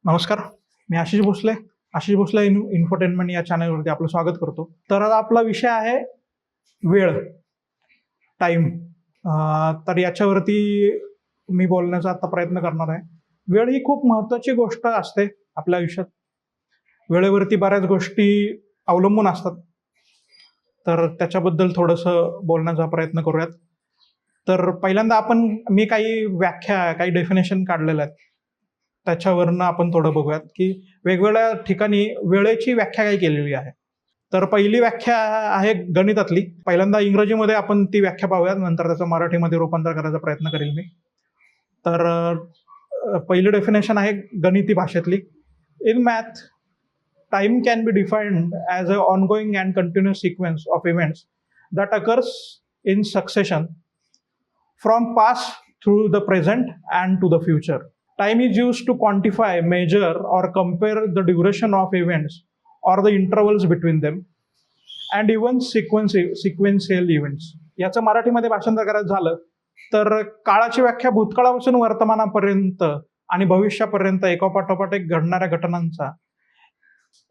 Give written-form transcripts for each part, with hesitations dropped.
नमस्कार, मी आशिष भोसले इन्फोटेनमेंट या चॅनलवरती आपलं स्वागत करतो. तर आता आपला विषय आहे वेळ, टाईम. तर याच्यावरती मी बोलण्याचा आता प्रयत्न करणार आहे. वेळ ही खूप महत्त्वाची गोष्ट असते आपल्या आयुष्यात. वेळेवरती बऱ्याच गोष्टी अवलंबून असतात. तर त्याच्याबद्दल थोडंसं बोलण्याचा प्रयत्न करूयात. तर पहिल्यांदा मी काही डेफिनेशन काढलेल्या आहेत. त्याच्यावरनं आपण थोडं बघूयात की वेगवेगळ्या ठिकाणी वेळेची व्याख्या काय केलेली आहे. तर पहिली व्याख्या आहे गणितातली. पहिल्यांदा इंग्रजीमध्ये आपण ती व्याख्या पाहूयात, नंतर त्याचं मराठीमध्ये रूपांतर करायचा प्रयत्न करेल मी. तर पहिली डेफिनेशन आहे गणिती भाषेतली. In math, time can be defined as a ongoing and continuous sequence of events that occurs in succession from past through the present and to the future. Time is used to quantify, measure, or compare the duration of events or the intervals between them, and even sequential events. याचं मराठीमध्ये भाषांतर करायचं झालं तर काळाची व्याख्या भूतकाळापासून वर्तमानापर्यंत आणि भविष्यापर्यंत एकापाठोपाठ एक घडणाऱ्या घटनांचा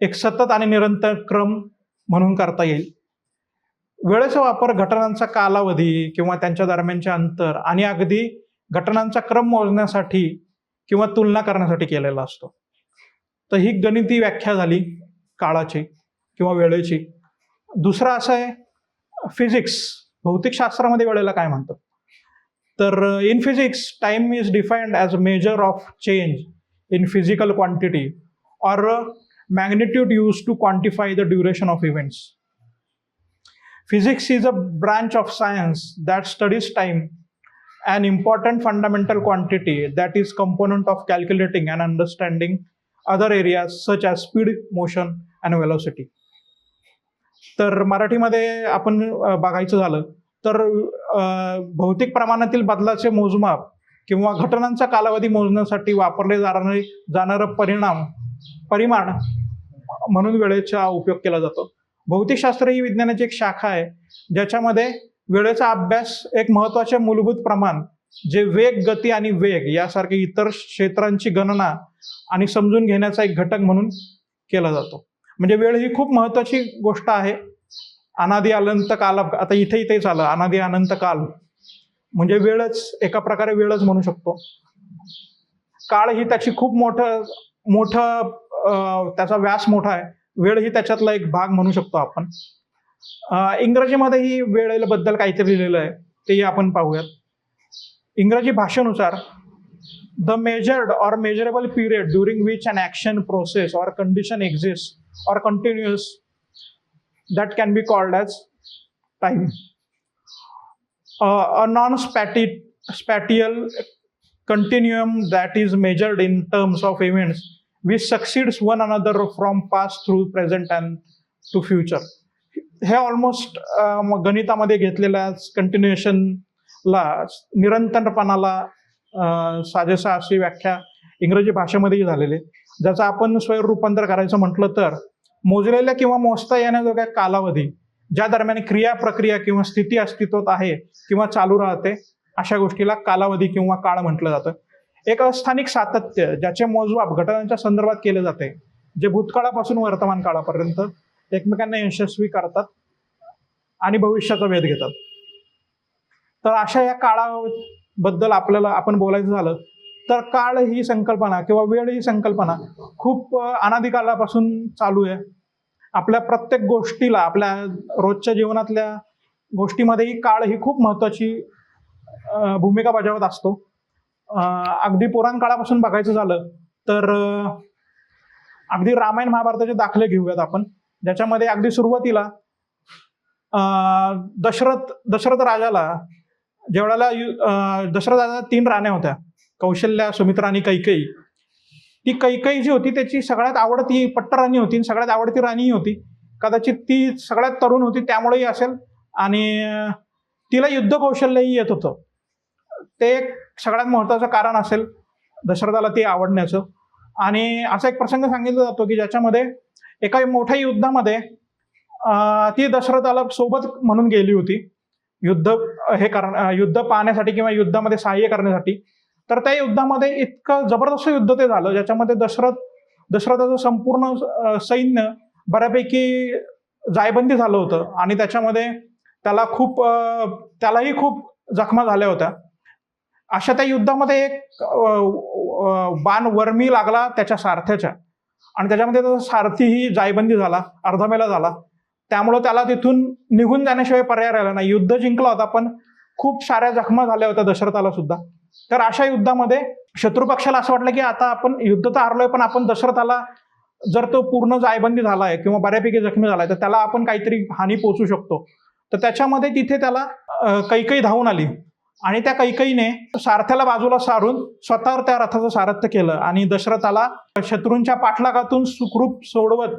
एक सतत आणि निरंतर क्रम म्हणून करता येईल. वेळेचा वापर घटनांचा कालावधी किंवा त्यांच्या दरम्यानचे अंतर आणि अगदी घटनांचा क्रम मोजण्यासाठी किंवा तुलना करण्यासाठी केलेला असतो. तर ही गणिती व्याख्या झाली काळाची किंवा वेळेची. दुसरा असा आहे फिजिक्स. भौतिकशास्त्रामध्ये वेळेला काय म्हणतात, तर in physics time is defined as a measure of change in physical quantity or magnitude use to quantify the duration of events. Physics is a branch of science that studies time, an important fundamental quantity that is component of calculating and understanding other areas such as speed, motion and velocity. तर मराठीमध्ये आपण बघायचं झालं तर भौतिक प्रमाणातील बदलाचे मोजमाप किंवा घटनांचा कालावधी मोजण्यासाठी वापरले जाणारं परिमाण म्हणून वेळेचा उपयोग केला जातो. भौतिकशास्त्र ही विज्ञानाची एक शाखा आहे ज्याच्यामध्ये वेळेचा अभ्यास एक महत्त्वाचे मूलभूत प्रमाण जे वेग, गती आणि वेग यासारखे इतर क्षेत्रांची गणना आणि समजून घेण्याचा एक घटक म्हणून केला जातो. म्हणजे वेळ ही खूप महत्त्वाची गोष्ट आहे. अनादि अनंत काल, आता इथेच आलं अनादि अनंत काल म्हणजे वेळच, एका प्रकारे वेळच म्हणू शकतो. काळ ही त्याची खूप मोठं त्याचा व्यास मोठा आहे. वेळ ही त्याच्यातला एक भाग म्हणू शकतो आपण. इंग्रजीमध्येही वेळेबद्दल काहीतरी लिहिलेलं आहे, तेही आपण पाहूयात. इंग्रजी भाषेनुसार the measured or measurable period during which an action, process or condition exist or continuous that can be called as time. A non spatial continuum that is measured in terms of events which succeeds one another from past through present and to future. हे almost गणितामध्ये घेतलेल्या कंटिन्युएशनला, निरंतरपणाला साजेसा अशी व्याख्या इंग्रजी भाषेमध्येही झालेली, ज्याचं आपण स्वैर रूपांतर करायचं म्हटलं तर मोजलेल्या किंवा मोजता येण्याजोग्या कालावधी ज्या दरम्यान क्रिया, प्रक्रिया किंवा स्थिती अस्तित्वात आहे किंवा चालू राहते अशा गोष्टीला कालावधी किंवा काळ म्हटलं जातं. एक अस्थानिक सातत्य ज्याचे मोजमाप घटनांच्या संदर्भात केले जाते, जे भूतकाळापासून वर्तमान काळापर्यंत एकमेकांना यशस्वी करतात आणि भविष्याचा वेध घेतात. तर अशा या काळाबद्दल आपण बोलायचं झालं तर काळ ही संकल्पना किंवा वेळ ही संकल्पना खूप अनादी काळापासून चालू आहे. आपल्या प्रत्येक गोष्टीला, आपल्या रोजच्या जीवनातल्या गोष्टीमध्येही काळ ही खूप महत्त्वाची भूमिका बजावत असतो. अगदी पुराण काळापासून बघायचं झालं तर अगदी रामायण महाभारताचे दाखले घेऊयात आपण, ज्याच्यामध्ये अगदी सुरुवातीला दशरथ राजाला दशरथ राजाला 3 राण्या होत्या, कौशल्या, सुमित्रा आणि कैकेयी. ती कैकेयी जी होती त्याची सगळ्यात आवडती पट्टराणी होती, सगळ्यात आवडती राणीही होती. कदाचित ती सगळ्यात तरुण होती त्यामुळेही असेल आणि तिला युद्ध कौशल्यही येत होतं. ते एक सगळ्यात महत्त्वाचं कारण असेल दशरथाला ती आवडण्याचं. आणि असा एक प्रसंग सांगितला जातो की ज्याच्यामध्ये एका मोठ्या युद्धामध्ये ती दशरथाला सोबत म्हणून गेली होती युद्ध पाहण्यासाठी किंवा युद्धामध्ये सहाय्य करण्यासाठी. तर त्या युद्धामध्ये इतकं जबरदस्त युद्ध ते झालं, ज्याच्यामध्ये दशरथाचं संपूर्ण सैन्य बऱ्यापैकी जायबंदी झालं होतं आणि त्याच्यामध्ये त्यालाही खूप जखमा झाल्या होत्या. अशा त्या युद्धामध्ये एक बाण वर्मी लागला त्याच्या सारथ्याच्या आणि त्याच्यामध्ये त्याचा सारथीही जायबंदी झाला, अर्धमेला झाला. त्यामुळं त्याला तिथून निघून जाण्याशिवाय पर्याय राहिला नाही. युद्ध जिंकला होता पण खूप साऱ्या जखमा झाल्या होत्या दशरथाला सुद्धा. तर अशा युद्धामध्ये शत्रुपक्षाला असं वाटलं की आता आपण युद्ध तर हारलोय, पण आपण दशरथाला जर तो पूर्ण जायबंदी झालाय किंवा बऱ्यापैकी जखमी झालाय तर त्याला आपण काहीतरी हानी पोचू शकतो. तर त्याच्यामध्ये तिथे त्याला कैकेयी धावून आली आणि त्या कैकेयीने सारथ्याला बाजूला सारून स्वतःवर त्या रथाचं सारथ्य केलं आणि दशरथाला शत्रूंच्या पाठलागातून सुखरूप सोडवत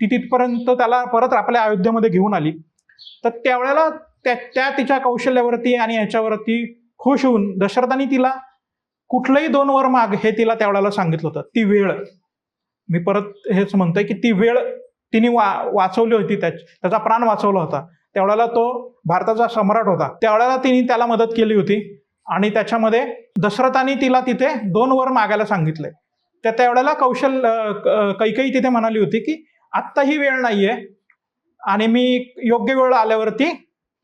ती तिथपर्यंत त्याला परत आपल्या अयोध्येमध्ये घेऊन आली. तर त्यावेळेला त्या तिच्या कौशल्यावरती आणि ह्याच्यावरती खुश होऊन दशरथाने तिला कुठलंही 2 वर माग हे तिला त्यावेळेला सांगितलं होतं. ती वेळ, मी परत हेच म्हणतोय की ती वेळ तिने वाचवली होती, त्याचा प्राण वाचवला होता. त्यावेळेला तो भारताचा सम्राट होता, त्यावेळेला तिने त्याला मदत केली होती आणि त्याच्यामध्ये दशरथाने तिला तिथे 2 वर मागायला सांगितले. त्यावेळेला कैकेयी तिथे म्हणाली होती की आत्ता ही वेळ नाहीये आणि मी योग्य वेळ आल्यावरती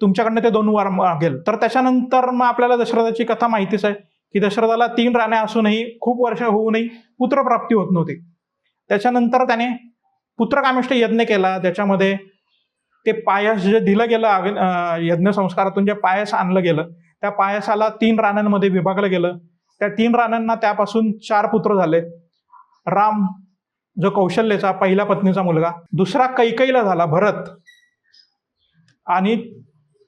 तुमच्याकडनं ते 2 वर मागेल. तर त्याच्यानंतर मग आपल्याला दशरथाची कथा माहितीच आहे की दशरथाला 3 राण्या असूनही खूप वर्ष होऊनही पुत्रप्राप्ती होत नव्हती. त्याच्यानंतर त्याने पुत्रकामेष्ट यज्ञ केला, ज्याच्यामध्ये ते पायस जे दिलं गेलं यज्ञ संस्कारातून जे पायस आणलं गेलं त्या पायसाला 3 राण्यांमध्ये विभागलं गेलं. त्या 3 राण्यांना त्यापासून 4 पुत्र झाले. राम जो कौशल्याचा पहिल्या पत्नीचा मुलगा, दुसरा कैकेयीला झाला भरत, आणि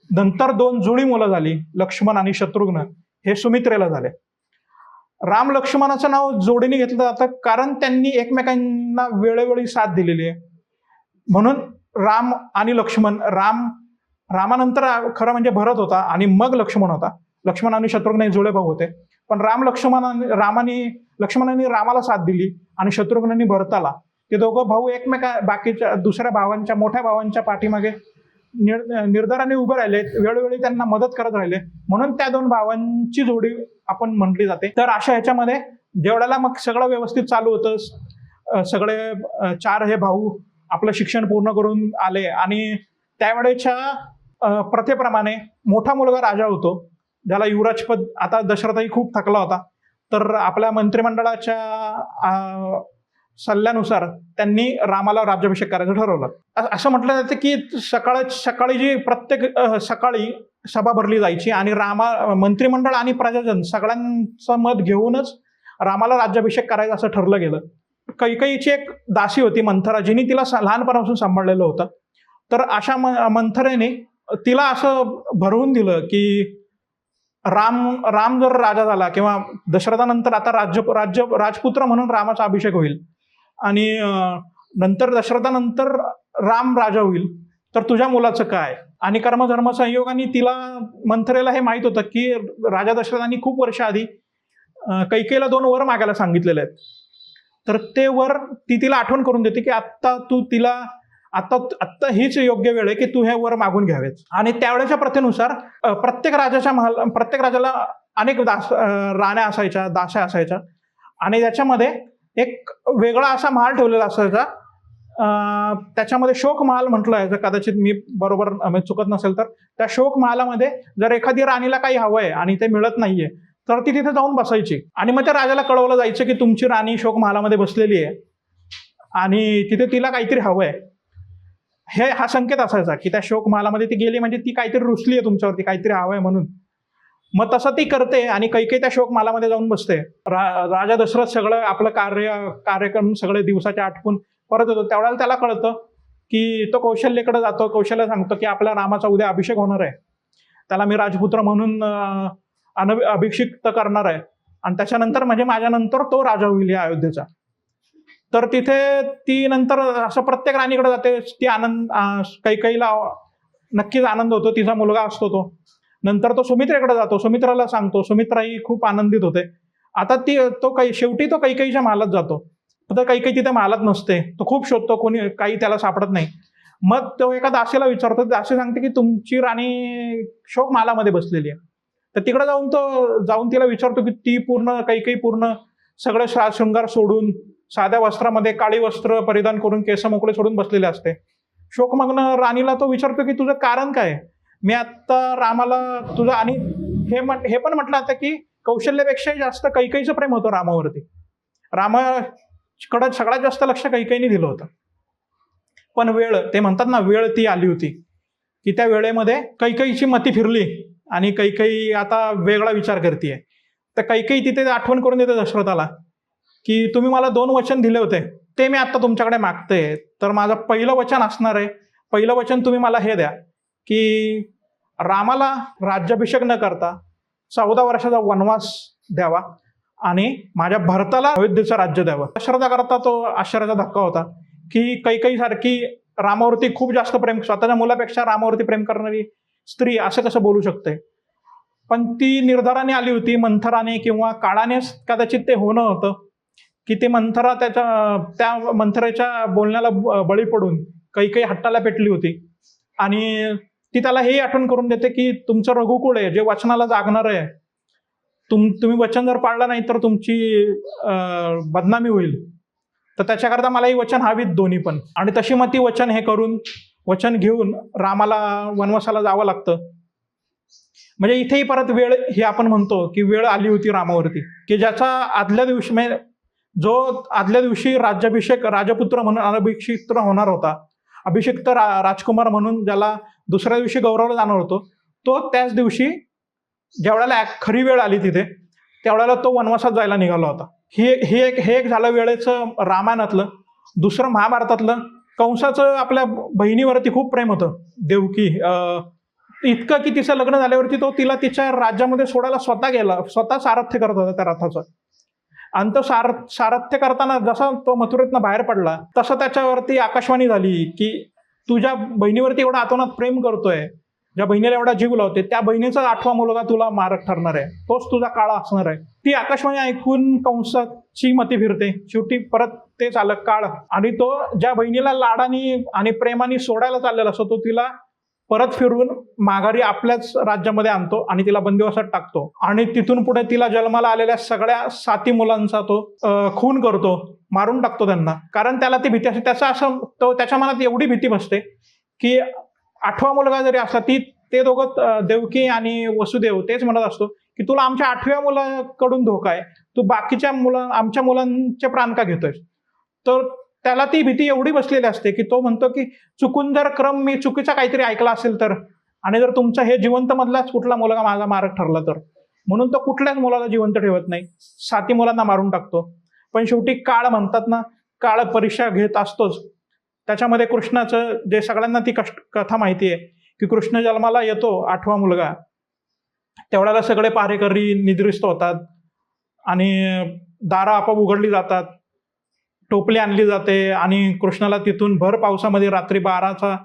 नंतर 2 जुळी मुलं झाली लक्ष्मण आणि शत्रुघ्न, हे सुमित्रेला झाले. राम लक्ष्मणाचं नाव जोडीने घेतलं जातं कारण त्यांनी एकमेकांना वेळोवेळी साथ दिलेली आहे. म्हणून राम आणि लक्ष्मण, रामानंतर खरं म्हणजे भरत होता आणि मग लक्ष्मण होता. लक्ष्मण आणि शत्रुघ्न हे जुळे भाऊ होते, पण लक्ष्मणाने रामाला साथ दिली आणि शत्रुघ्नांनी भरताला. ते दोघं भाऊ बाकीच्या दुसऱ्या भावांच्या, मोठ्या भावांच्या पाठीमागे निर्धाराने उभे राहिले, वेळोवेळी त्यांना मदत करत राहिले, म्हणून त्या 2 भावांची जोडी आपण म्हटली जाते. तर अशा ह्याच्यामध्ये जेवढ्याला मग सगळं व्यवस्थित चालू होतं, सगळे 4 हे भाऊ आपलं शिक्षण पूर्ण करून आले आणि त्यावेळेच्या प्रथेप्रमाणे मोठा मुलगा राजा होतो, ज्याला युवराजपद. आता दशरथही खूप थकला होता, तर आपल्या मंत्रिमंडळाच्या सल्ल्यानुसार त्यांनी रामाला राज्याभिषेक करायचं ठरवलं. असं म्हटलं जातं की सकाळी जी प्रत्येक सकाळी सभा भरली जायची आणि मंत्रिमंडळ आणि प्रजाजन सगळ्यांचं मत घेऊनच रामाला राज्याभिषेक करायचं असं ठरलं गेलं. कैकेयीची एक दासी होती मंथरा, जिने तिला लहानपणापासून सांभाळलेलं होतं. तर अशा मंथरेने तिला असं भरवून दिलं की राम जर राजा झाला किंवा दशरथानंतर आता राजपुत्र म्हणून रामाचा अभिषेक होईल आणि नंतर दशरथानंतर राम राजा होईल, तर तुझ्या मुलाचं काय. आणि कर्मधर्म संयोगाने तिला मंथरेला हे माहित होतं की राजा दशरथांनी खूप वर्ष आधी कैकेयीला 2 वर मागायला सांगितलेले आहेत. तर ते वर ती तिला आठवण करून देते की आत्ता हीच योग्य वेळ आहे की तू हे वर मागून घ्यावेच. आणि त्यावेळेच्या प्रथेनुसार प्रत्येक राजाला अनेक राण्या असायच्या, दास्या असायच्या आणि त्याच्यामध्ये एक वेगळा असा महाल ठेवलेला असायचा. त्याच्यामध्ये शोक महाल म्हटलं आहे, कदाचित मी बरोबर चुकत नसेल तर. त्या शोक महालामध्ये जर एखादी राणीला काही हवंय आणि ते मिळत नाहीये तर ती तिथे जाऊन बसायची आणि मग त्या राजाला कळवलं जायचं की तुमची राणी शोक महालामध्ये बसलेली आहे आणि तिथे तिला काहीतरी हवंय. हा संकेत असायचा की त्या शोक महालामध्ये ती गेली म्हणजे ती काहीतरी रुसली आहे तुमच्यावरती, काहीतरी हवंय म्हणून. मग तसं ती करते आणि कैकेयी त्या शोक महालामध्ये जाऊन बसते. राजा दशरथ सगळं आपलं कार्यक्रम सगळे दिवसाचे आटपून परत येतो. त्यावेळेला त्याला कळतं की तो कौशल्याकडे जातो. कौशल्य सांगतो की आपल्या रामाचा उद्या अभिषेक होणार आहे, त्याला मी राजपुत्र म्हणून अभिषिक्त करणार आहे आणि त्याच्यानंतर म्हणजे माझ्यानंतर तो राजा होईल या अयोध्येचा. तर तिथे ती नंतर असं प्रत्येक राणीकडे जाते. ती कैकेयीला नक्कीच आनंद होतो, तिचा मुलगा असतो तो. नंतर तो सुमित्रेकडे जातो, सुमित्राला सांगतो. सुमित्राही खूप आनंदित होते. आता शेवटी तो कैकेयीच्या महालात जातो. तर कैकेयी तिथे महालात नसते. तो खूप शोधतो, कोणी काही त्याला सापडत नाही. मग तो एका दासीला विचारतो. दासी सांगते की तुमची राणी शोक महालामध्ये बसलेली आहे. तर तिकडे जाऊन तिला विचारतो की ती पूर्ण काही पूर्ण सगळं शृंगार सोडून साध्या वस्त्रामध्ये काळी वस्त्र परिधान करून केस मोकळे सोडून बसलेले असते. शोकमग्न राणीला तो विचारतो की तुझं कारण काय? मी आता रामाला तुझं, आणि हे पण म्हटलं आता की कौशल्यापेक्षाही जास्त कैकेयीचं प्रेम होतं रामावरती. रामाकडं सगळ्यात जास्त लक्ष कैकेयीने दिलं होतं. पण ते म्हणतात ना, वेळ ती आली होती की त्या वेळेमध्ये कैकेयीची मती फिरली आणि कैकेयी आता वेगळा विचार करते. तर कैकेयी तिथे आठवण करून देते दशरथाला की तुम्ही मला 2 वचन दिले होते, ते मी आता तुमच्याकडे मागते. तर माझं पहिलं वचन असणार आहे, पहिलं वचन तुम्ही मला हे द्या की रामाला राज्याभिषेक न करता 14 वर्षाचा वनवास द्यावा आणि माझ्या भरताला अयोध्येचं राज्य द्यावं. दशरथाकरता तो आश्चर्याचा धक्का होता की कैकेयी सारखी रामावरती खूप जास्त प्रेम, स्वतःच्या मुलापेक्षा रामावरती प्रेम करणारी स्त्री असं कसं बोलू शकते. पण ती निर्धाराने आली होती, मंथराने किंवा काळानेच कदाचित ते होणं होतं की ते मंथरा त्या मंथरेच्या बोलण्याला बळी पडून कैकेयी हट्टाला पेटली होती. आणि ती त्याला हेही आठवण करून देते की तुमचं रघुकुळ आहे जे वचनाला जागणार आहे, तुम्ही वचन जर पाळलं नाही तर तुमची बदनामी होईल. तर त्याच्याकरता मला ही वचन हवीत दोन्ही पण. आणि तशी मग ती वचन घेऊन रामाला वनवासाला जावं लागतं. म्हणजे इथेही परत वेळ ही आपण म्हणतो की वेळ आली होती रामावरती की ज्याचा जो आदल्या दिवशी राज्याभिषेक राजपुत्र म्हणून अनभिषिक्त होणार होता, अभिषिक्त राजकुमार म्हणून ज्याला दुसऱ्या दिवशी गौरवला जाणार होतो, तो त्याच दिवशी ज्यावेळेला खरी वेळ आली तिथे त्यावेळेला तो वनवासात जायला निघाला होता. हे एक झालं वेळेचं रामायणातलं. दुसरं महाभारतातलं, कंसाचं आपल्या बहिणीवरती खूप प्रेम होतं, देवकी. इतकं की तिचं लग्न झाल्यावरती तो तिला तिच्या राज्यामध्ये सोडायला स्वतः सारथ्य करत होता त्या रथाचं. आणि तो सारथ्य करताना जसा तो मथुरेतनं बाहेर पडला तसं त्याच्यावरती आकाशवाणी झाली की तुझ्या बहिणीवरती एवढा आतोनात प्रेम करतोय, ज्या बहिणीला एवढा जीव लावते, त्या बहिणीचा 8वा मुलगा तुला मारक ठरणार आहे, तोच तुझा काळ असणार आहे. ती आकाशवाणी ऐकून कंसाची मती फिरते. शेवटी परत तेच आलं काळ, आणि तो ज्या बहिणीला लाडानी आणि प्रेमाने सोडायला चाललेला असतो तो तिला परत फिरवून माघारी आपल्याच राज्यामध्ये आणतो आणि तिला बंदिवासात टाकतो. आणि तिथून पुढे तिला जन्माला आलेल्या सगळ्या 7 मुलांचा तो खून करतो, मारून टाकतो त्यांना. कारण त्याला ती भीती असते, त्याच्या मनात एवढी भीती बसते की 8वा मुलगा जरी असला ते दोघं देवकी आणि वसुदेव तेच म्हणत असतो की तुला आमच्या 8व्या मुलाकडून धोका आहे, तू बाकीच्या आमच्या मुलांचे प्राण का घेतोय. तर त्याला ती भीती एवढी बसलेली असते की तो म्हणतो की चुकून जर मी चुकीचा काहीतरी ऐकला असेल तर, आणि जर तुमचा हे जिवंत मधलाच कुठला मुलगा माझा मारक ठरला तर, म्हणून तो कुठल्याच मुलाला जिवंत ठेवत नाही, 7 मुलांना मारून टाकतो. पण शेवटी काळ म्हणतात ना, काळ परीक्षा घेत असतोच. त्याच्यामध्ये कृष्णाचं जे सगळ्यांना ती कथा माहिती आहे की कृष्ण जन्माला येतो 8वा मुलगा, तेवढ्याला सगळे पहारेकरी निद्रिस्त होतात आणि दारं आपोआप उघडली जातात, टोपली आणली जाते आणि कृष्णाला तिथून भर पावसामध्ये रात्री 12चा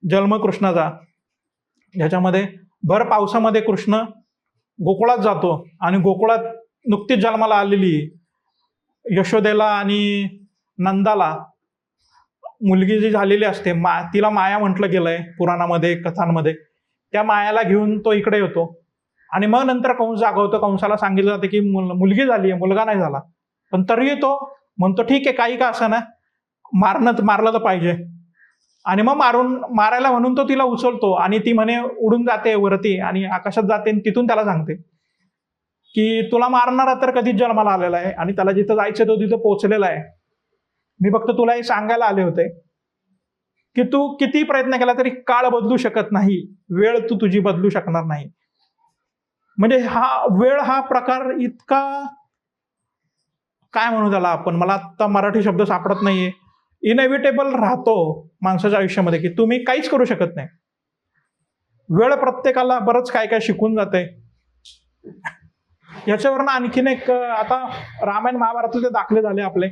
जन्म कृष्णाचा, ज्याच्यामध्ये भर पावसामध्ये कृष्ण गोकुळात जातो आणि गोकुळात नुकतीच जन्माला आलेली यशोदेला आणि नंदाला मुलगी जी झालेली असते, तिला माया म्हटलं गेलंय पुराणामध्ये, कथांमध्ये. त्या मायाला घेऊन तो इकडे येतो आणि मग नंतर कंस जागवतो. कंसाला सांगितलं जाते की मुलगी झाली आहे, मुलगा नाही झाला. पण तरीही तो म्हणतो ठीक आहे, काही का असं ना, मारलं तर पाहिजे. आणि मग मारायला म्हणून तो तिला उचलतो आणि ती म्हणे उडून जाते वरती आणि आकाशात जाते. आणि तिथून त्याला सांगते की तुला मारणारा तर कधीच जन्माला आलेला आहे आणि त्याला जिथं जायचं तो तिथं पोहोचलेला आहे. मी फक्त तुला हे सांगायला आले होते की तू किती प्रयत्न केला तरी काळ बदलू शकत नाही, वेळ तू तुझी बदलू शकणार नाही. म्हणजे वेळ हा प्रकार इतका, काय म्हणू त्याला आपण, मला आता मराठी शब्द सापडत नाहीये, इनएव्हिटेबल राहतो माणसाच्या आयुष्यामध्ये की तुम्ही काहीच करू शकत नाही. वेळ प्रत्येकाला बरंच काय काय शिकून जाते. याच्यावरनं आणखीन एक, आता रामायण महाभारतातले दाखले झाले आपले,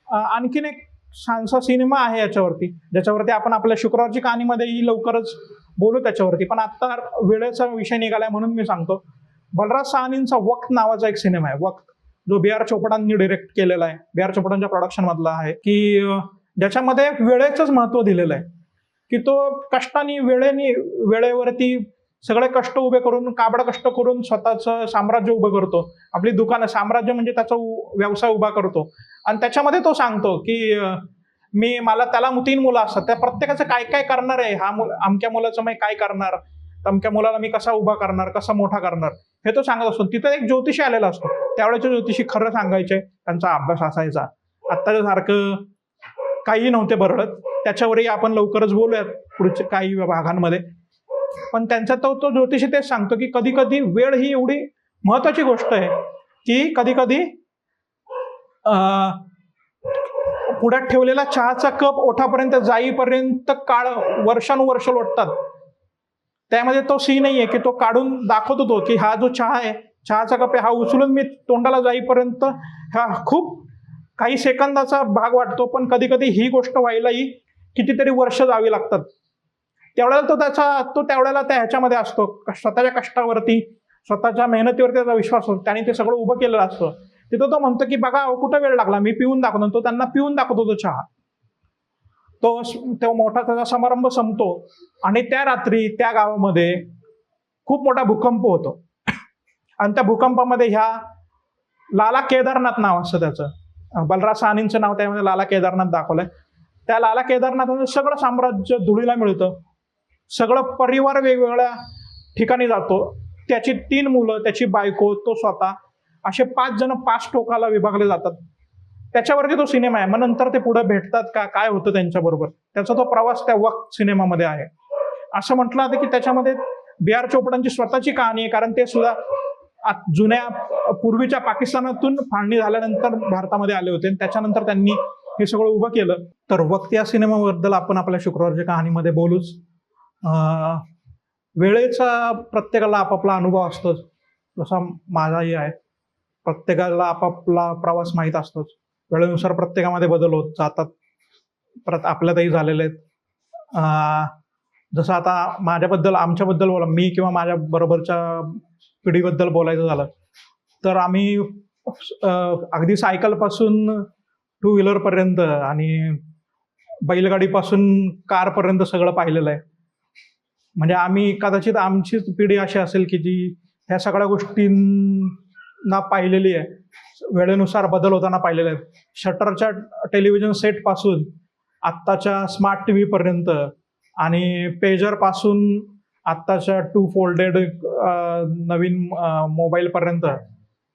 आणखीन एक छानसा सिनेमा आहे याच्यावरती, ज्याच्यावरती आपण आपल्या शुक्रवारची कहाणीमध्येही लवकरच बोलू त्याच्यावरती. पण आता वेळेचा विषय निघालाय म्हणून मी सांगतो. बलराज साहनींचा वक्त नावाचा एक सिनेमा आहे, वक्त, जो B.R. चोपडांनी डिरेक्ट केलेला आहे, B.R. चोपडांच्या प्रोडक्शन मधला आहे, की ज्याच्यामध्ये वेळेचंच महत्व दिलेलं आहे की तो कष्टाने वेळेवरती सगळे कष्ट उभे करून, काबड कष्ट करून स्वतःचं साम्राज्य उभं करतो. आपली दुकानं, साम्राज्य म्हणजे त्याचा व्यवसाय उभा करतो. आणि त्याच्यामध्ये तो सांगतो की मला त्याला 3 मुलं असतात, त्या प्रत्येकाचं काय काय करणार आहे, अमक्या मुलाचं मी काय करणार, तमक्या मुलाला मी कसा उभा करणार, कसा मोठा करणार, हे तो सांगत असतो. तिथं एक ज्योतिषी आलेला असतो. त्यावेळेचे ज्योतिषी खरं सांगायचे, त्यांचा अभ्यास असायचा. आत्ताच्या सारखं काही नव्हते बरळत. त्याच्यावरही आपण लवकरच बोलूयात पुढच्या काही भागांमध्ये. पण त्यांचा तो ज्योतिषी तेच सांगतो की कधी कधी वेळ ही एवढी महत्वाची गोष्ट आहे की कधी कधी पुढ्यात ठेवलेला चहाचा कप ओठापर्यंत जाईपर्यंत काळ वर्षानुवर्ष लोटतात. त्यामध्ये तो सी नाहीये की तो काढून दाखवतो तो की हा जो चहा आहे, चहाचा कप आहे, हा उचलून मी तोंडाला जाईपर्यंत हा खूप काही सेकंदाचा भाग वाटतो. पण कधी कधी ही गोष्ट व्हायलाही कितीतरी वर्ष जावी लागतात. त्यावेळेला तो त्यावेळेला त्या ह्याच्यामध्ये असतो, स्वतःच्या कष्टावरती, स्वतःच्या मेहनतीवरती त्याचा विश्वास असतो. त्याने ते सगळं उभं केलेलं असतं. तिथं तो म्हणतो की बघा कुठं वेळ लागला, मी पिऊन दाखवतो. तो त्यांना पिऊन दाखवतो तो चहा. तो मोठा त्याचा समारंभ संपतो आणि त्या रात्री त्या गावामध्ये खूप मोठा भूकंप होतो. आणि त्या भूकंपामध्ये ह्या लाला केदारनाथ नाव असतं त्याचं, बलराज साहनींचं नाव त्यामध्ये लाला केदारनाथ दाखवलंय. त्या लाला केदारनाथाचं सगळं साम्राज्य धुळीला मिळतं. सगळं परिवार वेगवेगळ्या ठिकाणी जातो. त्याची 3 मुलं, त्याची बायको, तो स्वतः, असे 5 जण 5 टोकाला विभागले जातात. त्याच्यावरती तो सिनेमा आहे. मग नंतर ते पुढे भेटतात का, काय होतं त्यांच्याबरोबर, त्याचा तो प्रवास त्या वक्त सिनेमामध्ये आहे. असं म्हटलं जातं की त्याच्यामध्ये B.R. चोपडांची स्वतःची कहाणी आहे, कारण ते सुद्धा पूर्वीच्या पाकिस्तानातून फाळणी झाल्यानंतर भारतामध्ये आले होते. त्याच्यानंतर त्यांनी हे सगळं उभं केलं. तर वक्त या सिनेमाबद्दल आपण आपल्या शुक्रवारच्या कहाणीमध्ये बोलूच. वेळेचा प्रत्येकाला आपापला अनुभव असतोच, जसा माझाही आहे. प्रत्येकाला आपापला प्रवास माहीत असतोच. वेळेनुसार प्रत्येकामध्ये बदल होत जातात. आपल्यातही झालेले आहेत. जसं आता माझ्याबद्दल, आमच्याबद्दल बोला, मी किंवा माझ्या बरोबरच्या पिढीबद्दल बोलायचं झालं तर आम्ही अगदी सायकलपासून 2 व्हीलरपर्यंत आणि बैलगाडीपासून कारपर्यंत सगळं पाहिलेलं आहे. म्हणजे आम्ही कदाचित आमचीच पिढी अशी असेल की जी ह्या सगळ्या गोष्टींना पाहिलेली आहे, वेळेनुसार बदल होताना पाहिलेले आहेत. शटरच्या टेलिव्हिजन सेटपासून आत्ताच्या स्मार्ट टी व्हीपर्यंत आणि पेजरपासून आत्ताच्या 2 फोल्डेड नवीन मोबाईलपर्यंत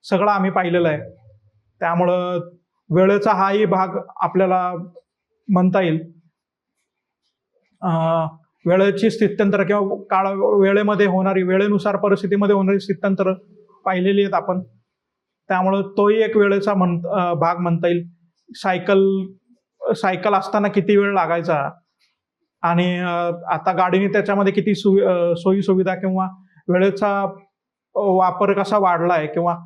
सगळं आम्ही पाहिलेलं आहे. त्यामुळं वेळेचा हाही भाग आपल्याला म्हणता येईल. वेळेची स्थित्यंतर किंवा वेळेमध्ये होणारी, वेळेनुसार परिस्थितीमध्ये होणारी स्थित्यंतर पाहिलेली आहेत आपण. त्यामुळं तोही एक वेळेचा भाग म्हणता येईल. सायकल असताना किती वेळ लागायचा आणि आता गाडीने त्याच्यामध्ये किती सोयी सुविधा किंवा वेळेचा वापर कसा वाढलाय किंवा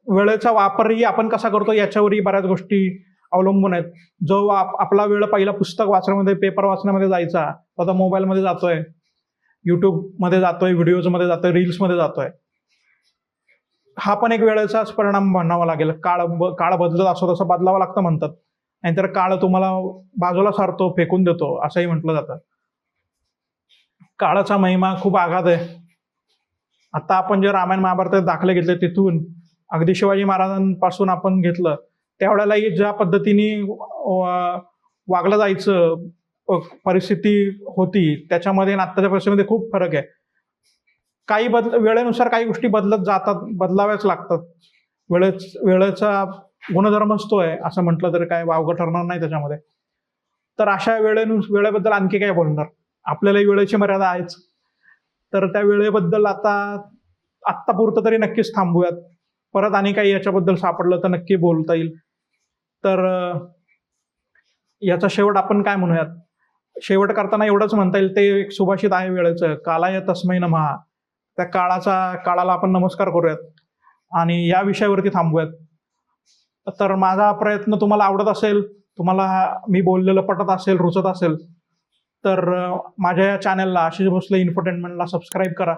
वेळेचा वापरही आपण कसा करतो याच्यावरही बऱ्याच गोष्टी अवलंबून आहेत. जो आपला वेळ पहिला पुस्तक वाचण्यामध्ये, पेपर वाचण्यामध्ये जायचा, तो आता मोबाईलमध्ये जातोय, युट्यूबमध्ये जातोय, व्हिडिओजमध्ये जातोय, रील्समध्ये जातोय. हा पण एक वेळेचाच परिणाम म्हणावा लागेल. काळ बदलत असतो तसं बदलावं लागतं म्हणतात. नाहीतर काळ तुम्हाला बाजूला सारतो, फेकून देतो, असंही म्हटलं जातं. काळाचा महिमा खूप आघात आहे. आता आपण जे रामायण महाभारतात दाखले घेतले तिथून अगदी शिवाजी महाराजांपासून आपण घेतलं, त्यावेळेलाही ज्या पद्धतीने वागलं जायचं, परिस्थिती होती, त्याच्यामध्ये आणि आत्ताच्या परिस्थितीमध्ये खूप फरक आहे. वेळेनुसार काही गोष्टी बदलत जातात, बदलाव्याच लागतात. वेळेचा गुणधर्मच तो आहे असं म्हटलं तर काय वावगं ठरणार नाही त्याच्यामध्ये. तर अशा वेळेबद्दल आणखी काय बोलणार. आपल्यालाही वेळेची मर्यादा आहेच. तर त्या वेळेबद्दल आत्तापुरतं तरी नक्कीच थांबूयात. परत आणि काही याच्याबद्दल सापडलं तर नक्की बोलता येईल. तर याचा शेवट आपण काय म्हणूयात. शेवट करताना एवढंच म्हणता येईल, ते एक सुभाषित आहे वेळेचं, कालाय तस्मै नमः. त्या काळाला आपण नमस्कार करूयात आणि या विषयावरती थांबूयात. तर माझा प्रयत्न तुम्हाला आवडत असेल, तुम्हाला मी बोललेलं पटत असेल, रुचत असेल, तर माझ्या या चॅनलला आशिष भोसले इन्फोटेनमेंटला सबस्क्राईब करा.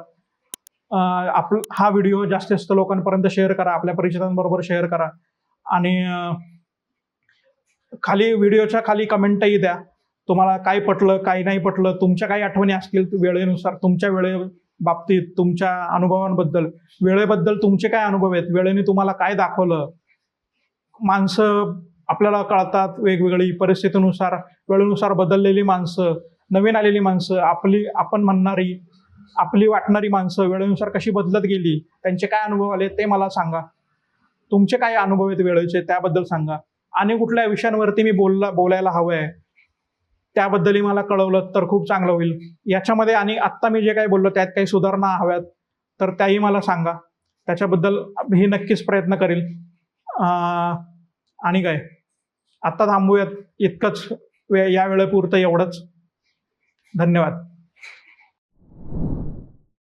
हा व्हिडिओ जास्तीत जास्त लोकांपर्यंत शेअर करा, आपल्या परिचितांबरोबर शेअर करा आणि व्हिडिओच्या खाली कमेंटही द्या. तुम्हाला काय पटलं, काय नाही पटलं, तुमच्या काही आठवणी असतील वेळेनुसार, तुमच्या बाबतीत तुमच्या अनुभवांबद्दल, वेळेबद्दल तुमचे काय अनुभव आहेत, वेळेने तुम्हाला काय दाखवलं. माणसं आपल्याला कळतात वेगवेगळी, परिस्थितीनुसार वेळेनुसार बदललेली माणसं, नवीन आलेली माणसं, आपण म्हणणारी आपली वाटणारी माणसं वेळेनुसार कशी बदलत गेली, त्यांचे काय अनुभव आले ते मला सांगा. तुमचे काय अनुभव आहेत वेळेचे त्याबद्दल सांगा. आणि कुठल्या विषयांवरती मी बोलायला हवंय त्याबद्दलही मला कळवलं तर खूप चांगलं होईल. याच्यामध्ये आणि आत्ता मी जे काही बोललो त्यात काही सुधारणा हव्यात तर त्याही मला सांगा. त्याच्याबद्दल ही नक्कीच प्रयत्न करेल. आणि काय, आत्ता थांबूयात. इतकंच, या वेळेपुरतं एवढंच. धन्यवाद.